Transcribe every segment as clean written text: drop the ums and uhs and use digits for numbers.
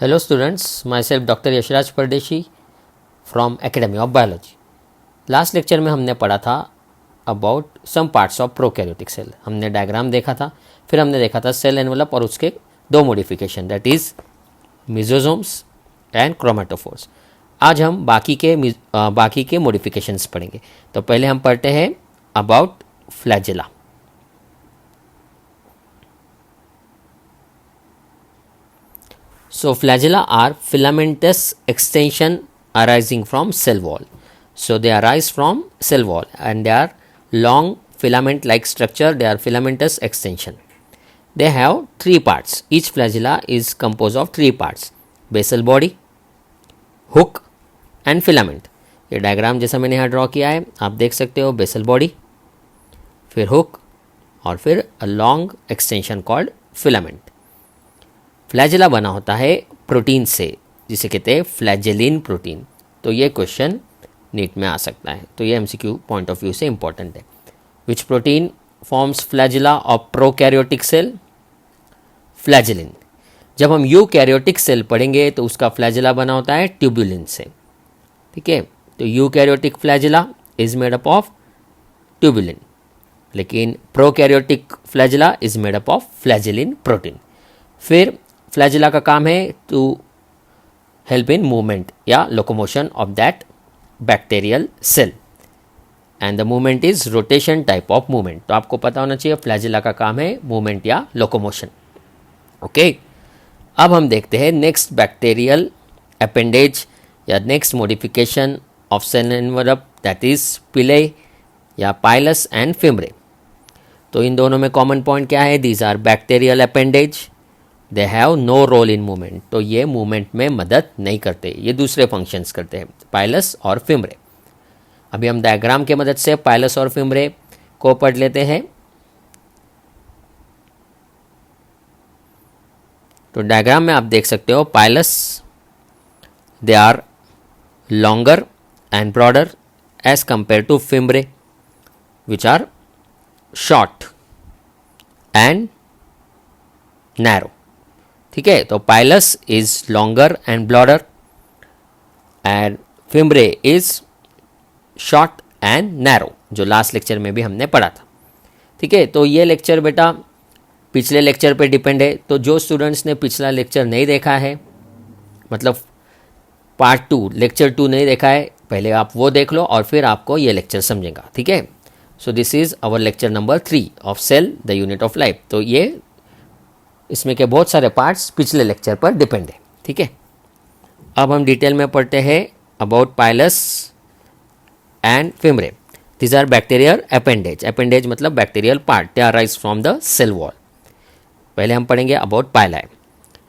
Hello students, myself Dr. Yashraj परदेशी from Academy of Biology. Last lecture में हमने पढ़ा था about some parts of prokaryotic cell. हमने डायग्राम देखा था, फिर हमने देखा था सेल एनवलप और उसके दो modification, that is mesosomes and chromatophores. आज हम बाकी के मॉडिफिकेशंस पढ़ेंगे. तो पहले हम पढ़ते हैं about flagella. So flagella are filamentous extension arising from cell wall. So they arise from cell wall and they are long filament like structure. They are filamentous extension. They have three parts. Each flagella is composed of three parts: basal body, hook and filament. ये diagram जैसा मैंने यहाँ draw किया है, आप देख सकते हो. बेसल बॉडी, फिर हुक और फिर a long extension called filament. Flagella बना होता है प्रोटीन से, जिसे कहते हैं फ्लैजेलिन प्रोटीन. तो ये क्वेश्चन नीट में आ सकता है, तो ये एमसीक्यू पॉइंट ऑफ व्यू से इंपॉर्टेंट है. Which protein forms flagella of prokaryotic cell? Flagellin. जब हम यूकैरियोटिक सेल पढ़ेंगे तो उसका फ्लैजेला बना होता है ट्यूबुलिन से. ठीक है, तो eukaryotic flagella is made up of tubulin, लेकिन prokaryotic flagella is made up of flagellin protein. फिर फ्लैजेला का काम है टू हेल्प इन मूवमेंट या locomotion of that bacterial cell, and the movement is rotation type of movement. तो आपको पता होना चाहिए फ्लैजेला का काम है मूवमेंट या लोकोमोशन. ओके, अब हम देखते हैं नेक्स्ट बैक्टीरियल अपेंडेज या next modification of cell envelope, that is pili या पाइलस एंड फिमरे. तो इन दोनों में कॉमन पॉइंट क्या है? These are bacterial appendage. They have no role in movement. तो ये मूवमेंट में मदद नहीं करते, ये दूसरे फंक्शंस करते हैं, पाइलस और फिमरे. अभी हम डायग्राम के मदद से पाइलस और फिमरे को पढ़ लेते हैं. तो डायग्राम में आप देख सकते हो pilus, they are longer and broader as compare to fimbriae which are short and narrow. ठीक है, तो pilus is longer and broader and fimbriae is short and narrow, जो लास्ट लेक्चर में भी हमने पढ़ा था. ठीक है, तो ये लेक्चर बेटा पिछले लेक्चर पे डिपेंड है. तो जो स्टूडेंट्स ने पिछला लेक्चर नहीं देखा है, मतलब पार्ट 2 लेक्चर 2 नहीं देखा है, पहले आप वो देख लो और फिर आपको ये लेक्चर समझेगा. ठीक है, so this is our lecture number 3 of cell the unit of life. तो ये इसमें के बहुत सारे पार्ट्स पिछले लेक्चर पर डिपेंड है. ठीक है, अब हम डिटेल में पढ़ते हैं about pilus and fimbriae. These are bacterial appendage. Appendage मतलब bacterial part. They are rise from the cell wall. पहले हम पढ़ेंगे about pili.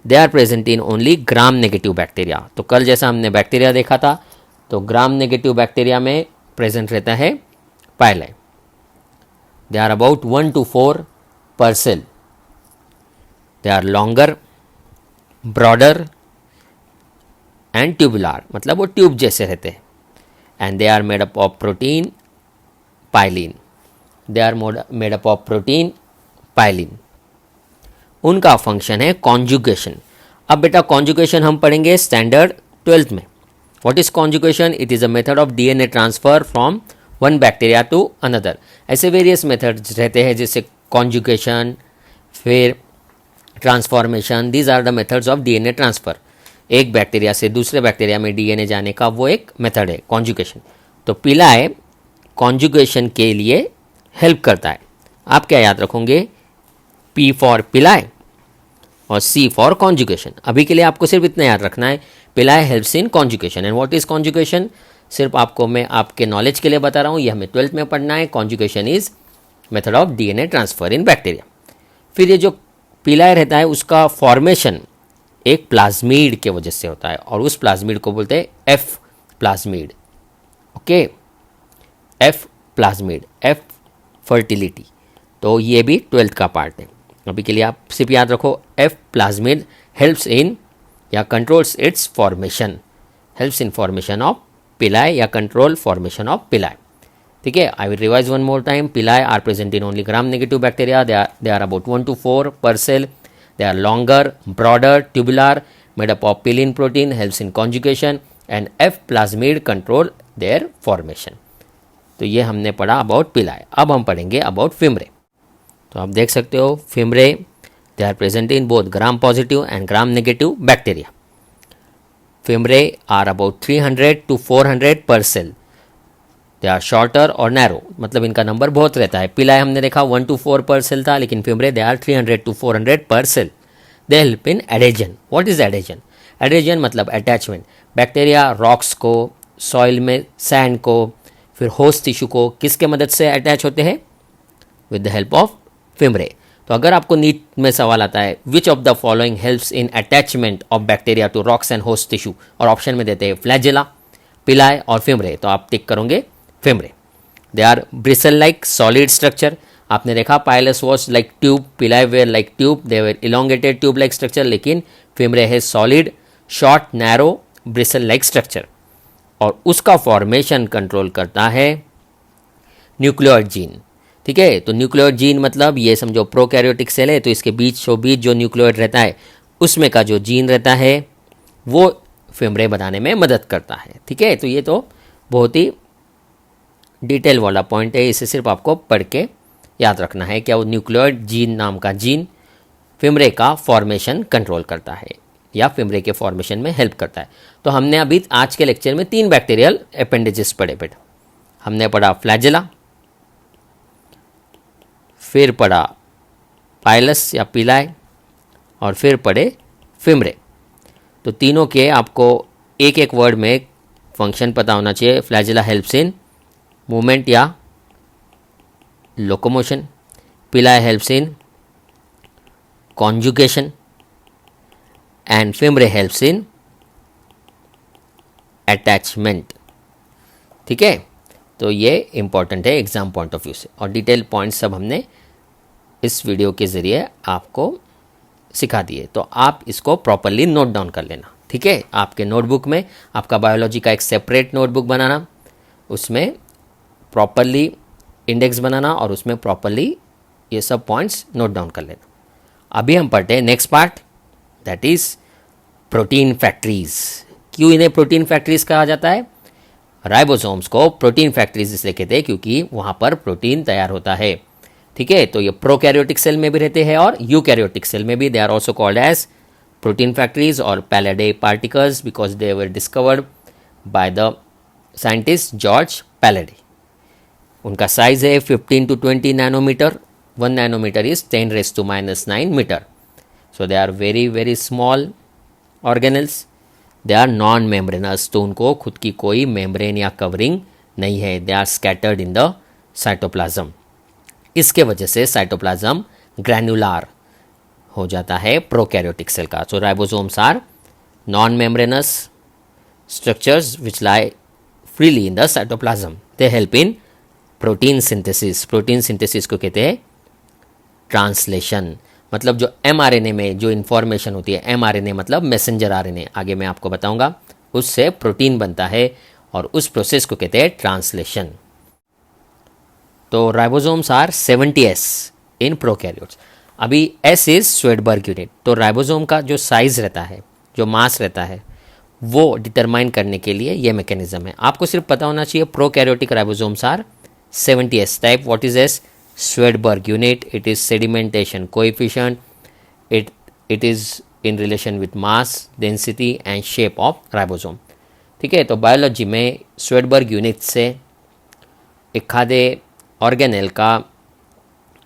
They are present in only gram negative bacteria. तो कल जैसा हमने बैक्टीरिया देखा था, तो ग्राम नेगेटिव बैक्टीरिया में प्रेजेंट रहता है pili. They are about 1 to 4 per cell. They are longer, broader and tubular, मतलब वो ट्यूब जैसे रहते हैं. And they are made up of protein pyelin. They are made up of protein pyelin. उनका function है conjugation. अब बेटा conjugation हम पढ़ेंगे स्टैंडर्ड 12th में. What is conjugation? It is a method of DNA transfer from one bacteria to another. ऐसे various methods रहते हैं जैसे कॉन्जुगेशन, फिर transformation. These are the methods of DNA transfer. एक बैक्टीरिया से दूसरे बैक्टीरिया में डीएनए जाने का वो एक मेथड है कॉन्जुगेशन. तो पिलाए कॉन्जुगेशन के लिए हेल्प करता है. आप क्या याद रखोगे? पी फॉर पिलाए और सी फॉर कॉन्जुगेशन. अभी के लिए आपको सिर्फ इतना याद रखना है, पिलाए helps in conjugation. And what is conjugation? सिर्फ आपको मैं आपके नॉलेज के लिए बता रहा हूँ, ये हमें 12th में पढ़ना है. Conjugation is method of DNA transfer in bacteria. फिर ये जो पिलाए रहता है उसका फॉर्मेशन एक प्लाज्मिड के वजह से होता है, और उस प्लाज्मिड को बोलते हैं F plasmid. Okay, F plasmid, F fertility. तो ये भी 12th का पार्ट है. अभी के लिए आप सिर्फ याद रखो, एफ प्लाज्मिड हेल्प्स इन या controls its formation, helps in formation of pili या कंट्रोल फॉर्मेशन ऑफ पिलाए. ठीक है, I will revise one more time. Pili are present in only gram negative bacteria. They are about 1 to 4 per cell. They are longer, broader, tubular. made up of pillin protein, helps in conjugation, and F plasmid control their formation. तो ये हमने पढ़ा about पिलाई. अब हम पढ़ेंगे about फिमरे. तो आप देख सकते हो fimbriae they are present in both gram positive and gram negative bacteria. Fimbriae are about 300 to 400 per cell. They are shorter और नैरो, मतलब इनका नंबर बहुत रहता है. पिलाई हमने देखा 1 to 4 per cell था, लेकिन fimbriae they are 300 to 400 per cell. They help in adhesion. What is adhesion? Adhesion मतलब अटैचमेंट. बैक्टीरिया रॉक्स को, सॉइल में सैंड को, फिर होस्ट टिश्यू को किसके मदद से अटैच होते हैं? With the help of fimbriae. तो अगर आपको नीट में सवाल आता है which of the following helps in attachment of bacteria to rocks and host tissue, और ऑप्शन में देते हैं फ्लैजेला, पिलाई और फिमरे, तो आप टिक करोगे fimbriae. They are bristle like solid structure. आपने देखा pilus was like tube, pili were like tube, they were elongated tube like structure, लेकिन फिमरे है solid, short, narrow, bristle like structure. और उसका फॉर्मेशन कंट्रोल करता है nucleoid gene. ठीक है, तो न्यूक्लियोइड जीन मतलब ये समझो प्रोकैरियोटिक सेल है, तो इसके बीच जो न्यूक्लियोइड रहता है उसमें का जो जीन रहता है वो फिमरे बनाने में मदद करता है. ठीक है, तो ये तो बहुत ही डिटेल वाला पॉइंट है, इसे सिर्फ आपको पढ़ के याद रखना है क्या वो न्यूक्लियोइड जीन नाम का जीन फिमरे का फॉर्मेशन कंट्रोल करता है या फिमरे के फॉर्मेशन में हेल्प करता है. तो हमने अभी आज के लेक्चर में 3 बैक्टीरियल अपेंडेजेस पढ़े बेटा. हमने पढ़ा फ्लैजेला, फिर पढ़ा पाइलस या पिलाई, और फिर पढ़े फिमरे. तो तीनों के आपको एक एक वर्ड में फंक्शन पता होना चाहिए. फ्लैजेला हेल्प्स इन मूवमेंट या लोकोमोशन, पिलाई helps in conjugation, and फिमरे helps in attachment. ठीक है, तो ये इंपॉर्टेंट है एग्जाम पॉइंट ऑफ व्यू से, और डिटेल पॉइंट्स सब हमने इस वीडियो के ज़रिए आपको सिखा दिए. तो आप इसको प्रॉपरली नोट डाउन कर लेना. ठीक है, आपके नोटबुक में आपका बायोलॉजी का एक सेपरेट नोटबुक बनाना, उसमें प्रॉपरली इंडेक्स बनाना और उसमें प्रॉपरली ये सब पॉइंट्स नोट डाउन कर लेना. अभी हम पढ़ते हैं next part, that is protein factories. क्यों इन्हें प्रोटीन फैक्ट्रीज कहा जाता है? राइबोसोम्स को प्रोटीन फैक्ट्रीज इसलिए कहते हैं क्योंकि वहाँ पर प्रोटीन तैयार होता है. ठीक है, तो ये प्रोकैरियोटिक सेल में भी रहते हैं और यूकैरियोटिक सेल में भी. They are also called as protein factories और Palade particles because they were discovered by the scientist George Palade. उनका साइज है 15 to 20 nanometre. 1 nanometre is 10⁻⁹ metre. So they are very very small organelles. They are non membranous, तो उनको खुद की कोई membrane या covering नहीं है. They are scattered in the cytoplasm. इसके वजह से साइटोप्लाज्म ग्रैन्युलर हो जाता है प्रोकैरियोटिक सेल का. So ribosomes are non membranous structures which lie freely in the cytoplasm. They help in protein synthesis. Protein synthesis को कहते हैं ट्रांसलेशन. मतलब जो mRNA में जो इन्फॉर्मेशन होती है, mRNA मतलब मैसेंजर RNA, आगे मैं आपको बताऊंगा, उससे प्रोटीन बनता है और उस प्रोसेस को कहते हैं ट्रांसलेशन. तो ribosomes are 70S in prokaryotes. अभी S इज स्वेडबर्ग यूनिट. तो राइबोसोम का जो साइज रहता है, जो मास रहता है, वो डिटरमाइन करने के लिए ये मैकेनिज्म है. आपको सिर्फ पता होना चाहिए prokaryotic ribosomes are 70S type. What is S? Swedberg unit. It is sedimentation coefficient. It is in relation with mass, density and shape of ribosome. ठीक है, तो बायोलॉजी में स्वेडबर्ग यूनिट से एखादे ऑर्गेनेल का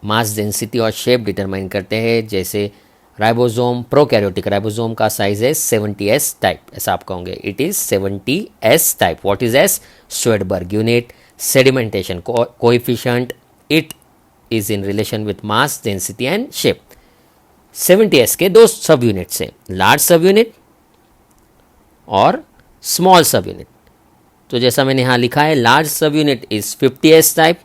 मास, डेंसिटी और शेप डिटरमाइन करते हैं. जैसे राइबोसोम, प्रोकैरियोटिक राइबोसोम का साइज है 70S टाइप, ऐसा आप कहोगे. It is 70S type. What is S? Svedberg unit. Sedimentation coefficient, it is in relation with mass, density and shape. 70S के 2 सब यूनिट्स हैं, लार्ज सब यूनिट और स्मॉल सब यूनिट. तो जैसा मैंने यहाँ लिखा है, large subunit is 50S type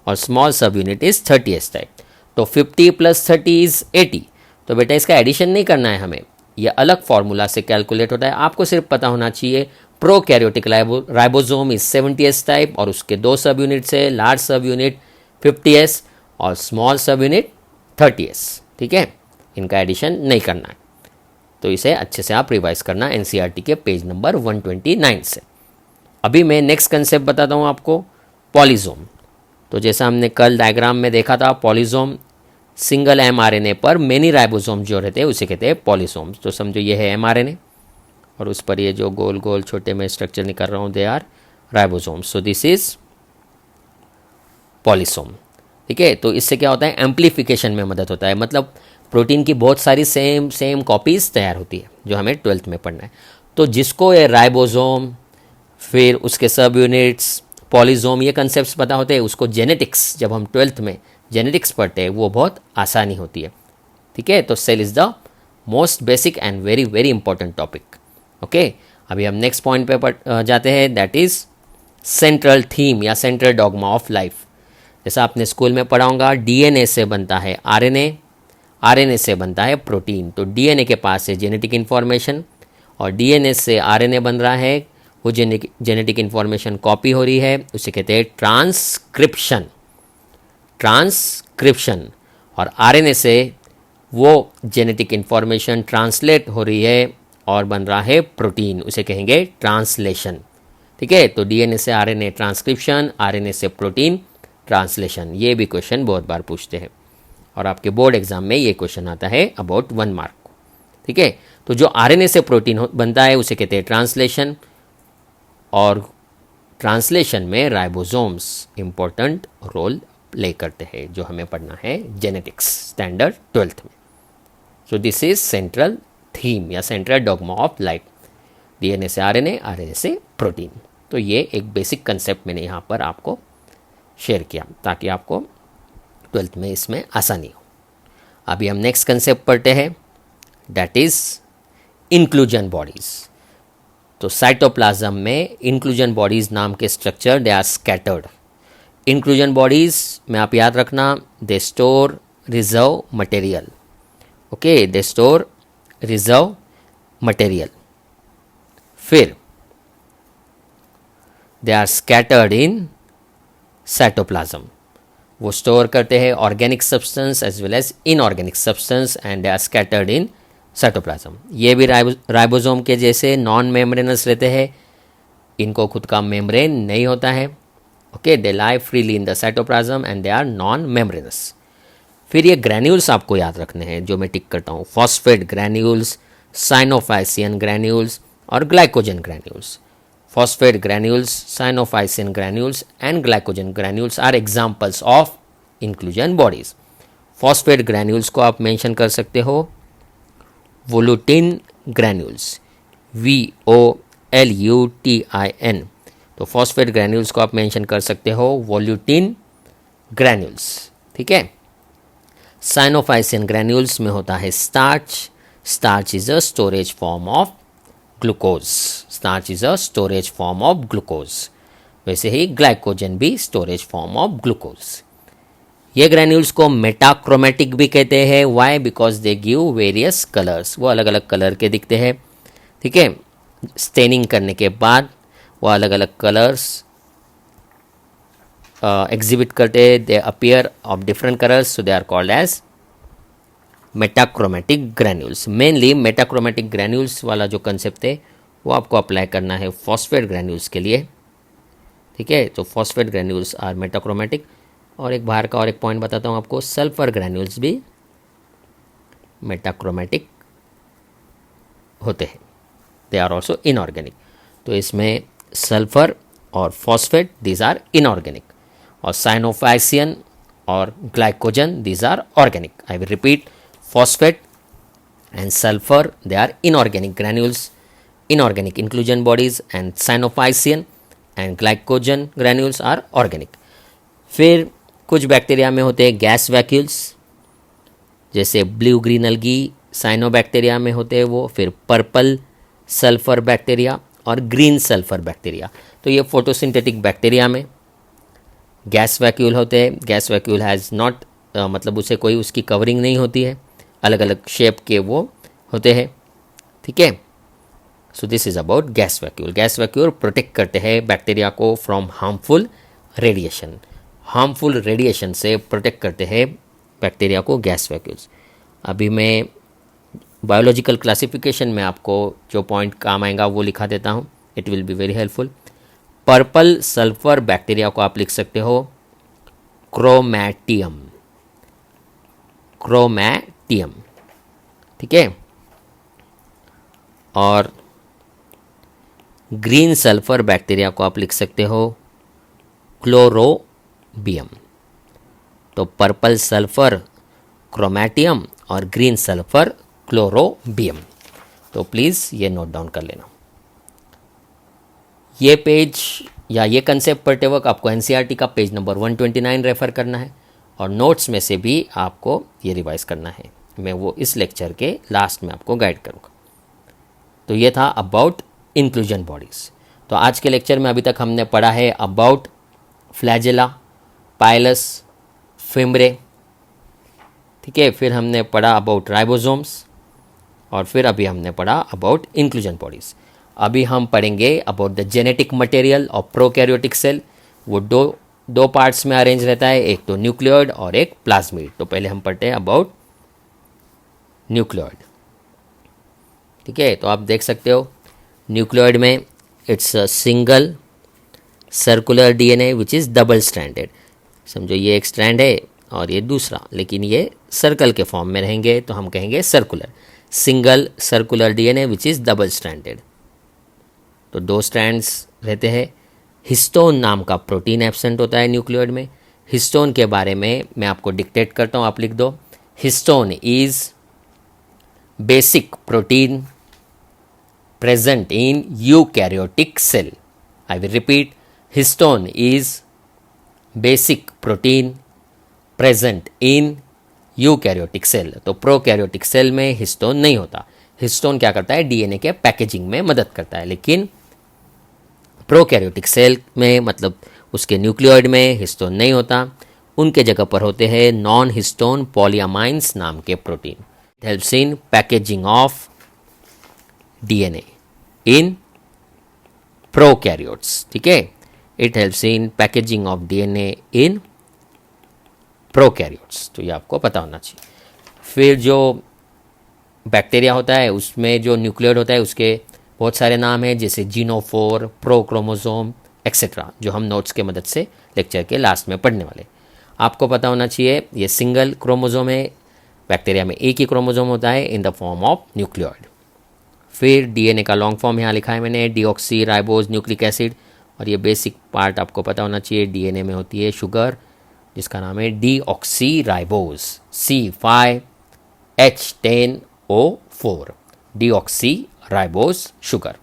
और small subunit is 30S type. तो 50 + 30 इज 80. तो बेटा इसका एडिशन नहीं करना है हमें, यह अलग फॉर्मूला से कैलकुलेट होता है. आपको सिर्फ पता होना चाहिए prokaryotic ribosome is 70S type और उसके 2 सब यूनिट्स है, लार्ज सब यूनिट 50S और स्मॉल सब यूनिट 30S. ठीक है, इनका एडिशन नहीं करना है. तो इसे अच्छे से आप रिवाइज करना एनसीईआरटी के पेज नंबर 129 से। अभी मैं नेक्स्ट कंसेप्ट बताता हूँ आपको, पॉलीजोम। तो जैसा हमने कल डायग्राम में देखा था, पॉलीजोम सिंगल एमआरएनए पर मेनी राइबोसोम जो रहते हैं उसे कहते हैं पॉलीसोम्स। तो समझो ये है एमआरएनए और उस पर ये जो गोल गोल छोटे में स्ट्रक्चर निकाल रहा हूँ, they are ribosomes. So this is polysome. ठीक है, तो इससे क्या होता है, एम्प्लीफिकेशन में मदद होता है, मतलब प्रोटीन की बहुत सारी सेम कॉपीज तैयार होती है, जो हमें 12th में पढ़ना है। तो जिसको ये राइबोसोम, फिर उसके सब यूनिट्स, पॉलीजोम, ये कंसेप्ट पता होते हैं, उसको जेनेटिक्स, जब हम 12th में जेनेटिक्स पढ़ते हैं वो बहुत आसानी होती है। ठीक है, तो cell is the most basic and very very important topic. Okay, अभी हम नेक्स्ट पॉइंट पे जाते हैं, दैट इज़ सेंट्रल थीम या सेंट्रल डॉगमा ऑफ लाइफ। जैसा आपने स्कूल में पढ़ा होगा, डीएनए से बनता है आरएनए, आरएनए से बनता है प्रोटीन। तो डीएनए के पास है जेनेटिक इन्फॉर्मेशन और डीएनए से आरएनए बन रहा है, वो जेनेटिक इन्फॉर्मेशन कॉपी हो रही है, उसे कहते हैं ट्रांसक्रिप्शन। ट्रांसक्रिप्शन और आरएनए से वो जेनेटिक इन्फॉर्मेशन ट्रांसलेट हो रही है और बन रहा है प्रोटीन, उसे कहेंगे ट्रांसलेशन। ठीक है, तो डीएनए से आरएनए ट्रांसक्रिप्शन, आरएनए से प्रोटीन ट्रांसलेशन। ये भी क्वेश्चन बहुत बार पूछते हैं और आपके बोर्ड एग्जाम में ये क्वेश्चन आता है अबाउट 1 मार्क। ठीक है, तो जो आरएनए से प्रोटीन बनता है उसे कहते हैं ट्रांसलेशन, और ट्रांसलेशन में राइबोसोम्स इंपॉर्टेंट रोल प्ले करते हैं, जो हमें पढ़ना है जेनेटिक्स स्टैंडर्ड 12th में। So this is central theme या central dogma of life, DNA से आरएनए, आरएनए से प्रोटीन। तो ये एक बेसिक कंसेप्ट मैंने यहाँ पर आपको शेयर किया ताकि आपको 12th में इसमें आसानी हो। अभी हम नेक्स्ट कंसेप्ट पढ़ते हैं, दैट इज इंक्लूजन बॉडीज। तो साइटोप्लाज्म में इंक्लूजन बॉडीज नाम के structure, they are scattered. Inclusion bodies में आप याद रखना, they store reserve material. Okay, they store reserve material. फिर they are scattered in cytoplasm, वो स्टोर करते हैं organic substance as well as inorganic substance and they are scattered in cytoplasm. ये भी राइबोसोम के जैसे नॉन मेम्ब्रेनस रहते हैं, इनको खुद का मेम्ब्रेन नहीं होता है। Okay, they lie freely in the cytoplasm and they are non membranous. फिर ये ग्रैन्यूल्स आपको याद रखने हैं, जो मैं टिक करता हूँ, फॉस्फेट ग्रैन्यूल्स, साइनोफाइसियन ग्रैन्यूल्स और glycogen granules. Phosphate granules, Cyanophycean granules and glycogen granules are examples of inclusion bodies. Phosphate granules को आप मेंशन कर सकते हो वोलुटिन ग्रैन्यूल्स, VOLUTIN। तो फॉस्फेट ग्रैन्यूल्स को आप मेंशन कर सकते हो वोल्यूटिन ग्रैन्यूल्स। ठीक है, साइनोफाइसियन ग्रैन्यूल्स में होता है starch. Starch is a storage form of glucose. Starch is a storage form of glucose. वैसे ही ग्लाइकोजन भी स्टोरेज फॉर्म ऑफ ग्लूकोज। ये ग्रैन्यूल्स को मेटाक्रोमेटिक भी कहते हैं। Why? Because they give various colours, वो अलग अलग कलर के दिखते हैं। ठीक है, स्टेनिंग करने के बाद वो अलग अलग कलर्स एग्जिबिट करते हैं, they appear of different colours, so they are called as metachromatic granules. Mainly metachromatic granules वाला जो कंसेप्ट है वो आपको अप्लाई करना है फॉस्फेट ग्रैन्यूल्स के लिए। ठीक है, तो फॉस्फेट ग्रैन्यूल्स आर मेटाक्रोमेटिक। और एक बाहर का और एक पॉइंट बताता हूँ आपको, सल्फर ग्रैन्यूल्स भी मेटाक्रोमेटिक होते हैं, दे आर ऑल्सो इनऑर्गेनिक। तो इसमें सल्फर और फॉस्फेट दीज आर इनऑर्गेनिक, और साइनोफाइसियन और glycogen these are organic. I will repeat, phosphate and sulfur, they are inorganic granules, inorganic inclusion bodies, and cyanophycean and glycogen granules are organic. फिर कुछ bacteria में होते हैं gas vacuoles, जैसे blue green अलगी cyanobacteria में होते हैं वो, फिर पर्पल सल्फर बैक्टीरिया और ग्रीन सल्फर बैक्टीरिया। तो ये फोटोसिंथेटिक बैक्टीरिया में गैस वैक्यूल होते हैं। गैस वैक्यूल हैज़ नॉट मतलब उसे कोई उसकी कवरिंग नहीं होती है, अलग अलग शेप के वो होते हैं। ठीक है, so this is about gas vacuole. Gas vacuole protect करते हैं बैक्टीरिया को from harmful radiation. Harmful radiation से प्रोटेक्ट करते हैं बैक्टीरिया को गैस वैक्यूल्स। अभी मैं बायोलॉजिकल क्लासिफिकेशन में आपको जो पॉइंट काम आएगा वो लिखा देता हूँ, it will be very helpful. Purple sulphur bacteria को आप लिख सकते हो क्रोमैटियम, क्रोमैटियम, ठीक है। और ग्रीन सल्फर बैक्टीरिया को आप लिख सकते हो क्लोरोबियम। तो पर्पल सल्फर क्रोमैटियम और ग्रीन सल्फर क्लोरोबियम। तो प्लीज़ ये नोट डाउन कर लेना। ये पेज या ये कंसेप्ट पढ़ते वक्त आपको एनसीईआरटी का पेज नंबर 129 रेफ़र करना है और नोट्स में से भी आपको ये रिवाइज करना है। मैं वो इस लेक्चर के लास्ट में आपको गाइड करूँगा। तो ये था अबाउट इंक्लूजन बॉडीज़। तो आज के लेक्चर में अभी तक हमने पढ़ा है अबाउट फ्लैजेला, पाइलस, फिम्ब्रे, ठीक है। फिर हमने पढ़ा अबाउट राइबोसोम्स और फिर अभी हमने पढ़ा अबाउट इंक्लूजन बॉडीज़। अभी हम पढ़ेंगे about the genetic material of prokaryotic cell. वो दो पार्ट्स में अरेंज रहता है, एक तो न्यूक्लियोइड और एक प्लाज्मिड। तो पहले हम पढ़ते हैं अबाउट न्यूक्लियोइड, ठीक है। तो आप देख सकते हो न्यूक्लियोइड में it's a single circular DNA which is double stranded. समझो ये एक स्ट्रैंड है और ये दूसरा, लेकिन ये सर्कल के फॉर्म में रहेंगे तो हम कहेंगे circular, single circular DNA which is double stranded. तो दो स्ट्रैंड्स रहते हैं। हिस्टोन नाम का प्रोटीन एब्सेंट होता है न्यूक्लियोइड में। हिस्टोन के बारे में मैं आपको डिक्टेट करता हूँ, आप लिख दो। Histone is basic protein present in eukaryotic cell. I will repeat, histone is basic protein present in eukaryotic cell. तो प्रोकैरियोटिक सेल में हिस्टोन नहीं होता। हिस्टोन क्या करता है, डीएनए के पैकेजिंग में मदद करता है, लेकिन प्रोकैरियोटिक सेल में मतलब उसके न्यूक्लियोइड में हिस्टोन नहीं होता। उनके जगह पर होते हैं नॉन हिस्टोन पॉलीअमाइंस नाम के protein. It helps in packaging of DNA in prokaryotes, ठीक है। It helps in packaging of DNA in prokaryotes. तो ये आपको पता होना चाहिए। फिर जो बैक्टीरिया होता है उसमें जो न्यूक्लियोइड होता है उसके बहुत सारे नाम हैं, जैसे जीनोफोर, प्रोक्रोमोसोम एक्सेट्रा, जो हम नोट्स के मदद से लेक्चर के लास्ट में पढ़ने वाले। आपको पता होना चाहिए ये सिंगल क्रोमोसोम है, बैक्टीरिया में एक ही क्रोमोसोम होता है in the form of nucleoid. फिर डीएनए का लॉन्ग फॉर्म यहाँ लिखा है मैंने, डीऑक्सी राइबोज न्यूक्लिक एसिड। और ये बेसिक पार्ट आपको पता होना चाहिए, डीएनए में होती है शुगर जिसका नाम है deoxy ribose, C5H10O4, deoxy ribose sugar.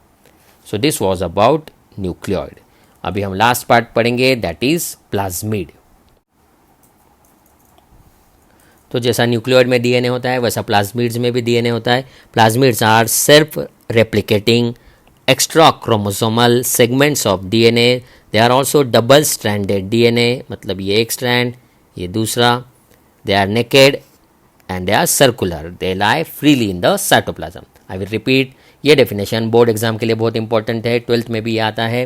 So this was about nucleoid. अभी हम लास्ट पार्ट पढ़ेंगे, दैट इज प्लाज्मिड। तो जैसा न्यूक्लियोइड में डीएनए होता है वैसा प्लाज्मिड्स में भी डीएनए होता है। Plasmids are self replicating extra chromosomal segments of DNA. They are also double stranded DNA, मतलब ये एक स्ट्रैंड ये दूसरा। They are naked and they are circular, they lie freely in the cytoplasm. I will repeat, ये definition board exam के लिए बहुत important है, 12th में भी ये आता है।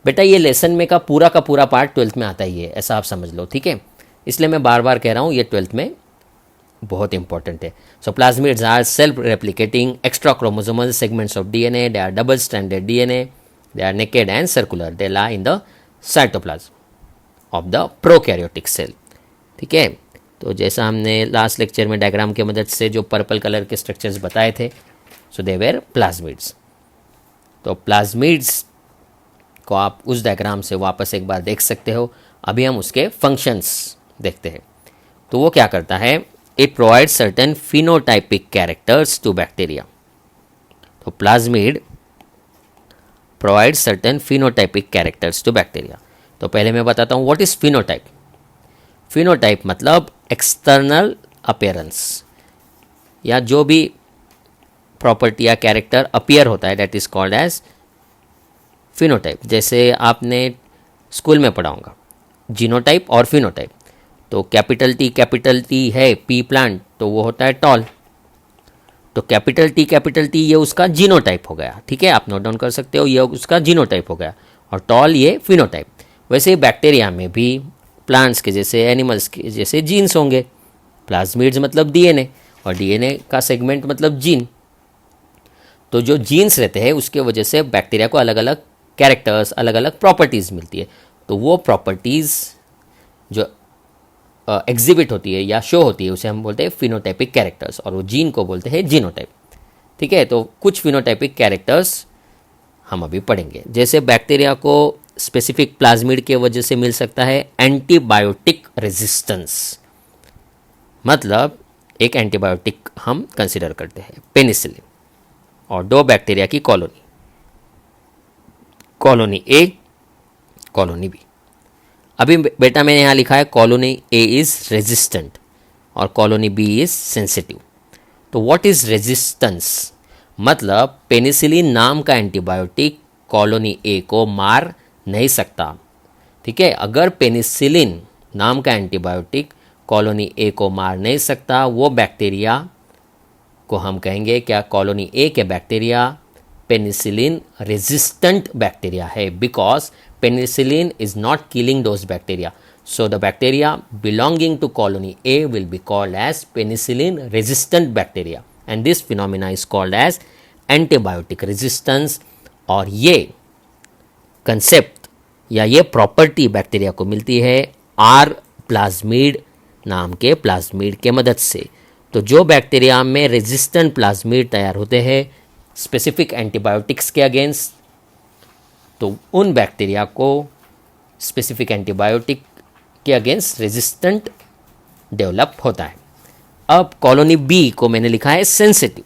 बेटा ये लेसन में का पूरा पार्ट 12th में आता ही है, ऐसा आप समझ लो, ठीक है। इसलिए मैं बार बार कह रहा हूँ ये 12th में बहुत इंपॉर्टेंट है। So plasmids are self replicating extra chromosomal segments of DNA. They are double stranded DNA, they are naked and circular, they lie in the cytoplasm of the prokaryotic cell, ठीक है। तो जैसा हमने last lecture में diagram की मदद से जो पर्पल कलर के स्ट्रक्चर्स बताए थे, सो दे वेर प्लाज्मिड्स। तो प्लाज्मिड्स को आप उस डायग्राम से वापस एक बार देख सकते हो। अभी हम उसके फंक्शंस देखते हैं। तो वो क्या करता है, it provide certain phenotypic characters to bacteria. तो plasmid provide certain phenotypic characters to bacteria. तो पहले मैं बताता हूँ व्हाट इज फिनोटाइप। फिनोटाइप मतलब एक्सटर्नल अपीयरेंस, या जो भी प्रॉपर्टी या कैरेक्टर अपीयर होता है that is called as phenotype. जैसे आपने स्कूल में पढ़ा होगा जीनोटाइप और फिनोटाइप। तो कैपिटल टी है पी प्लांट, तो वो होता है टॉल। तो कैपिटल टी ये उसका जीनोटाइप हो गया, ठीक है, आप नोट डाउन कर सकते हो, ये उसका जीनोटाइप हो गया। और टॉल ये फिनोटाइप। वैसे ही बैक्टीरिया में भी प्लांट्स के जैसे एनिमल्स के जैसे जीन्स होंगे। प्लाज्मिड्स मतलब डीएनए, और डीएनए का सेगमेंट मतलब जीन। तो जो जीन्स रहते हैं उसके वजह से बैक्टीरिया को अलग अलग कैरेक्टर्स, अलग अलग प्रॉपर्टीज़ मिलती है। तो वो प्रॉपर्टीज़ जो एग्जिबिट होती है या शो होती है उसे हम बोलते हैं फिनोटाइपिक कैरेक्टर्स, और वो जीन को बोलते हैं जीनोटाइप। ठीक है, तो कुछ फिनोटाइपिक कैरेक्टर्स हम अभी पढ़ेंगे। जैसे बैक्टीरिया को स्पेसिफिक प्लाज्मिड के वजह से मिल सकता है एंटीबायोटिक रेजिस्टेंस, मतलब एक एंटीबायोटिक हम कंसिडर करते हैं पेनिसिलिन, और दो बैक्टीरिया की कॉलोनी, कॉलोनी ए, कॉलोनी बी। अभी बेटा मैंने यहाँ लिखा है कॉलोनी ए इज़ रेजिस्टेंट और कॉलोनी बी इज़ सेंसिटिव। तो व्हाट इज़ रेजिस्टेंस, मतलब पेनिसिलिन नाम का एंटीबायोटिक कॉलोनी ए को मार नहीं सकता। ठीक है, अगर पेनिसिलिन नाम का एंटीबायोटिक कॉलोनी ए को मार नहीं सकता, वो बैक्टीरिया को हम कहेंगे क्या, कॉलोनी ए के बैक्टीरिया पेनिसिलिन रेजिस्टेंट बैक्टीरिया है, because penicillin is not killing those bacteria. So the bacteria belonging to colony A will be called as penicillin resistant bacteria, and this phenomena is called as antibiotic resistance। और ये concept या ये property bacteria को मिलती है are plasmid नाम के plasmid के मदद से। तो जो बैक्टीरिया में रेजिस्टेंट प्लाज्मिड तैयार होते हैं स्पेसिफिक एंटीबायोटिक्स के अगेंस्ट, तो उन बैक्टीरिया को स्पेसिफिक एंटीबायोटिक के अगेंस्ट रेजिस्टेंट डेवलप होता है। अब कॉलोनी बी को मैंने लिखा है सेंसिटिव,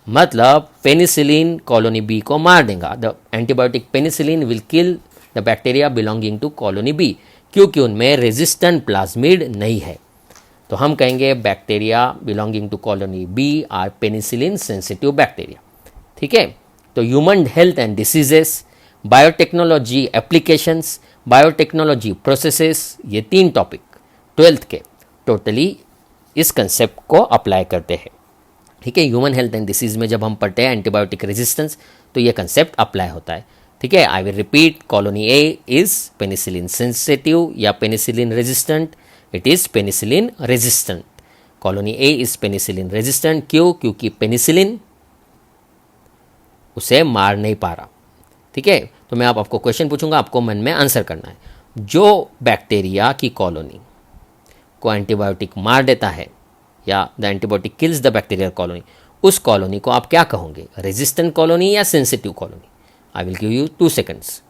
मतलब पेनिसिलिन कॉलोनी बी को मार देगा। The antibiotic penicillin will kill the bacteria belonging to colony B, क्योंकि उनमें रेजिस्टेंट प्लाज्मिड नहीं है। तो हम कहेंगे bacteria belonging to colony B are penicillin sensitive bacteria. ठीक है, तो human health and diseases, biotechnology applications, biotechnology processes, ये 3 टॉपिक 12th के टोटली इस कंसेप्ट को अप्लाई करते हैं। ठीक है, ह्यूमन हेल्थ एंड डिसीज में जब हम पढ़ते हैं एंटीबायोटिक रेजिस्टेंस तो ये कंसेप्ट अप्लाई होता है। ठीक है, I will repeat, colony A is penicillin sensitive या penicillin resistant, it is penicillin resistant. Colony A is penicillin resistant, क्यों? क्योंकि पेनिसिलिन उसे मार नहीं पा रहा। ठीक है, तो मैं आपको क्वेश्चन पूछूंगा, आपको मन में आंसर करना है। जो बैक्टीरिया की कॉलोनी को एंटीबायोटिक मार देता है या the antibiotic kills the bacterial colony, उस कॉलोनी को आप क्या कहोगे, रेजिस्टेंट कॉलोनी या sensitive colony? I will give you 2 seconds.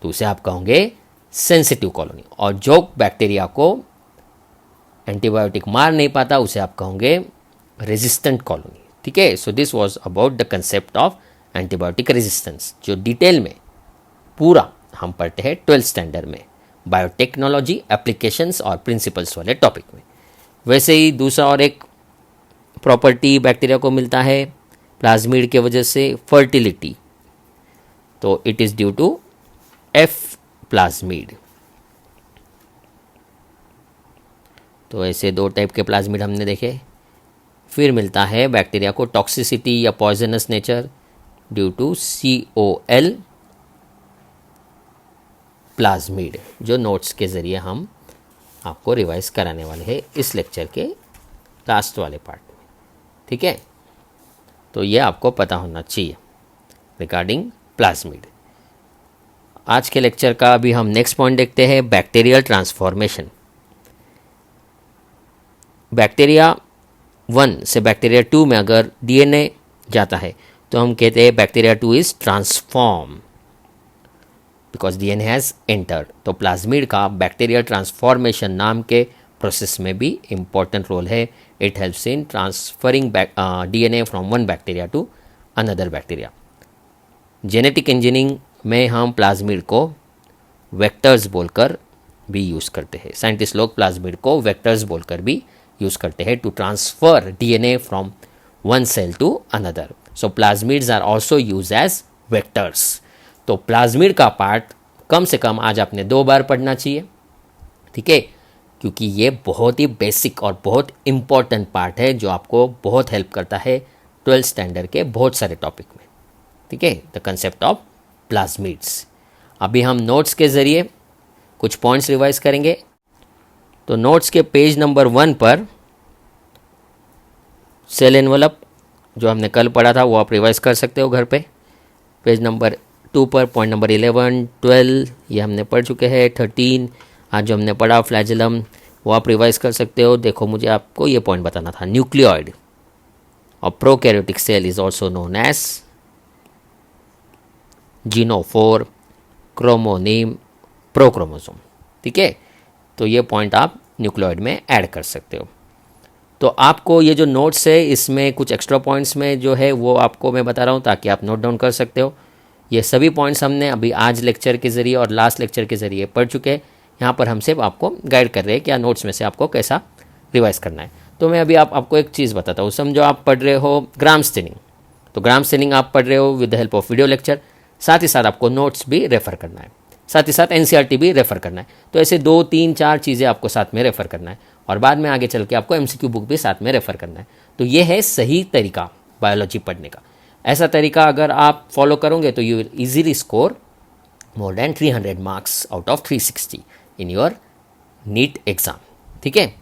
तो उसे आप कहोगे सेंसिटिव कॉलोनी, और जो बैक्टीरिया को एंटीबायोटिक मार नहीं पाता उसे आप कहोगे रेजिस्टेंट कॉलोनी। ठीक है, so this was about the concept of antibiotic resistance, जो डिटेल में पूरा हम पढ़ते हैं 12th स्टैंडर्ड में बायोटेक्नोलॉजी एप्लीकेशंस और प्रिंसिपल्स वाले टॉपिक में। वैसे ही दूसरा और एक प्रॉपर्टी बैक्टीरिया को मिलता है प्लाज्मिड के वजह से, फर्टिलिटी। तो it is due to F plasmid. तो ऐसे 2 टाइप के प्लाज्मिड हमने देखे। फिर मिलता है बैक्टीरिया को टॉक्सिसिटी या poisonous nature due to COL plasmid, जो नोट्स के ज़रिए हम आपको रिवाइज कराने वाले हैं इस लेक्चर के लास्ट वाले पार्ट में। ठीक है, तो ये आपको पता होना चाहिए रिगार्डिंग प्लाज्मिड। आज के लेक्चर का अभी हम नेक्स्ट पॉइंट देखते हैं, बैक्टीरियल ट्रांसफॉर्मेशन। बैक्टीरिया 1 से बैक्टीरिया 2 में अगर DNA जाता है तो हम कहते हैं bacteria 2 is transform because DNA has entered. तो प्लाज्मिड का बैक्टीरियल ट्रांसफॉर्मेशन नाम के प्रोसेस में भी इम्पॉर्टेंट रोल है। It helps in transferring DNA from one bacteria to another bacteria. Genetic engineering में हम प्लाज्मिड को वेक्टर्स बोलकर भी यूज़ करते हैं। साइंटिस्ट लोग प्लाज्मिड को वेक्टर्स बोलकर भी यूज़ करते हैं to transfer DNA from one cell to another. So plasmids are also use as vectors. तो प्लाज्मिड का पार्ट कम से कम आज आपने 2 बार पढ़ना चाहिए। ठीक है, क्योंकि ये बहुत ही बेसिक और बहुत इम्पॉर्टेंट पार्ट है जो आपको बहुत हेल्प करता है 12th स्टैंडर्ड के बहुत सारे टॉपिक में। ठीक है, द कंसेप्ट ऑफ प्लाज्मिड्स। अभी हम नोट्स के ज़रिए कुछ पॉइंट्स रिवाइज करेंगे। तो नोट्स के पेज नंबर 1 पर सेल एनवलप जो हमने कल पढ़ा था वो आप रिवाइज कर सकते हो घर पे। पेज नंबर 2 पर पॉइंट नंबर 11, 12 ये हमने पढ़ चुके हैं। 13 आज जो हमने पढ़ा फ्लैजेलम वो आप रिवाइज कर सकते हो। देखो मुझे आपको ये पॉइंट बताना था, न्यूक्लियोइड और prokaryotic cell is also known as genophore, chromonema, prochromosome. ठीक है, तो ये पॉइंट आप न्यूक्लियोइड में ऐड कर सकते हो। तो आपको ये जो नोट्स है इसमें कुछ एक्स्ट्रा पॉइंट्स में जो है वो आपको मैं बता रहा हूँ ताकि आप नोट डाउन कर सकते हो। ये सभी पॉइंट्स हमने अभी आज लेक्चर के ज़रिए और लास्ट लेक्चर के ज़रिए पढ़ चुके हैं। यहाँ पर हम सिर्फ आपको गाइड कर रहे हैं कि या नोट्स में से आपको कैसा रिवाइज करना है। तो मैं अभी आपको एक चीज़ बताता हूँ। समझो आप पढ़ रहे हो ग्राम स्टेनिंग, तो ग्राम स्टेनिंग आप पढ़ रहे हो with the help of video lecture, साथ ही साथ आपको नोट्स भी रेफ़र करना है, साथ ही साथ एनसीईआरटी भी रेफ़र करना है। तो ऐसे 2, 3, 4 चीज़ें आपको साथ में रेफ़र करना है और बाद में आगे चल के आपको एमसीक्यू बुक भी साथ में रेफ़र करना है। तो ये है सही तरीका बायोलॉजी पढ़ने का। ऐसा तरीका अगर आप फॉलो करोगे तो you will easily score more than 300 marks out of 360 in your NEET exam. ठीक है,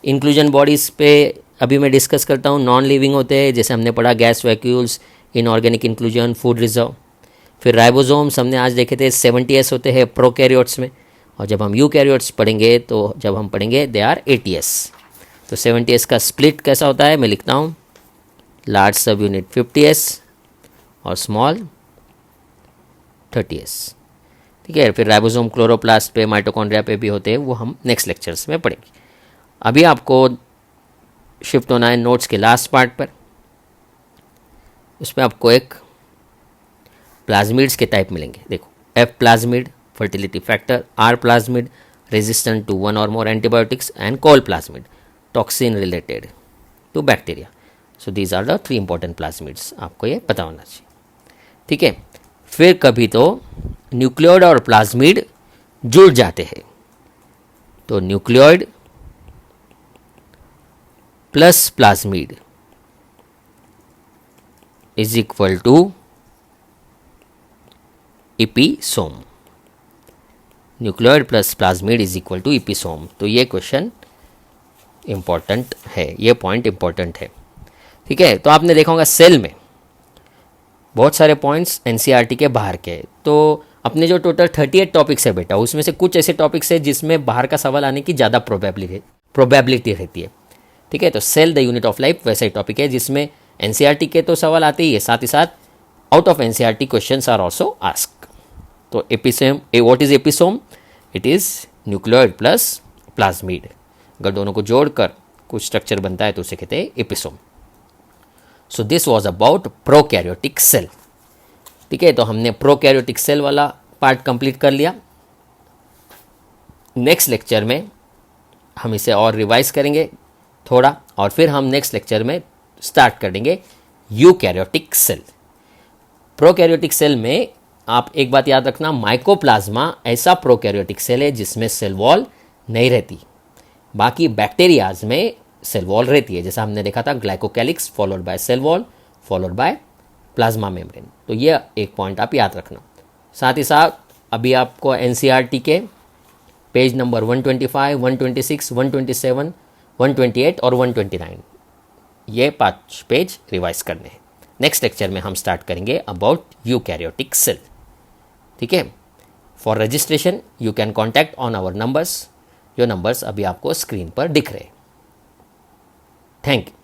इंक्लूजन बॉडीज़ पे अभी मैं डिस्कस करता हूँ। नॉन लिविंग होते हैं, जैसे हमने पढ़ा gas vacuoles, inorganic inclusion, food reserve. फिर राइबोसोम्स हमने आज देखे थे 70s होते हैं प्रोकैरियोट्स में, और जब हम यूकैरियोट्स पढ़ेंगे तो जब हम पढ़ेंगे दे आर 80s। तो 70s का स्प्लिट कैसा होता है मैं लिखता हूँ, लार्ज सब यूनिट 50s और स्मॉल 30s। ठीक है, फिर राइबोसोम क्लोरोप्लास्ट पे, माइटोकॉन्ड्रिया पे भी होते हैं, वो हम नेक्स्ट लेक्चर्स में पढ़ेंगे। अभी आपको शिफ्ट होना है नोट्स के लास्ट पार्ट पर। उसमें आपको एक प्लाज्मिड्स के टाइप मिलेंगे। देखो, F plasmid fertility factor, R plasmid resistant to 1 और more antibiotics, and col plasmid toxin related to bacteria. So these are the 3 important plasmids, आपको ये पता होना चाहिए। ठीक है, फिर कभी तो न्यूक्लियोइड और प्लाज्मिड जुड़ जाते हैं, तो nucleoid plus plasmid is equal to episome. Nucleoid plus plasmid is equal to episome. तो ये क्वेश्चन इंपॉर्टेंट है, ये पॉइंट इंपॉर्टेंट है। ठीक है, तो आपने देखा होगा सेल में बहुत सारे पॉइंट्स एनसीईआरटी के बाहर के हैं। तो अपने जो टोटल 38 टॉपिक्स है बेटा, उसमें से कुछ ऐसे टॉपिक्स है जिसमें बाहर का सवाल आने की ज़्यादा प्रोबेबिलिटी रहती है। ठीक है, तो cell the unit of life वैसा ही टॉपिक है जिसमें एनसीईआरटी के तो सवाल आते ही है, साथ ही साथ out of NCERT questions are also asked. तो episome, what is episome? It is nucleoid plus plasmid. अगर दोनों को जोड़कर कुछ स्ट्रक्चर बनता है तो उसे कहते हैं episome. So this was about prokaryotic cell. ठीक है, तो हमने प्रोकैरियोटिक सेल वाला पार्ट कंप्लीट कर लिया। नेक्स्ट लेक्चर में हम इसे और रिवाइज करेंगे थोड़ा, और फिर हम नेक्स्ट लेक्चर में स्टार्ट कर देंगे यूकैरियोटिक सेल। प्रोकैरियोटिक सेल में आप एक बात याद रखना, माइकोप्लाज्मा ऐसा प्रोकैरियोटिक सेल है जिसमें सेल वॉल नहीं रहती। बाकी बैक्टीरियाज में सेल वॉल रहती है, जैसा हमने देखा था glycocalyx followed by cell wall followed by plasma membrane. तो ये एक पॉइंट आप याद रखना। साथ ही साथ अभी आपको एनसीईआरटी के पेज नंबर 125, 126, 127, 128 और 129 ये 5 पेज रिवाइज करने हैं। नेक्स्ट लेक्चर में हम स्टार्ट करेंगे अबाउट यूकैरियोटिक सेल। ठीक है, for registration you can contact on our numbers. जो नंबर्स अभी आपको स्क्रीन पर दिख रहे हैं। Thank you.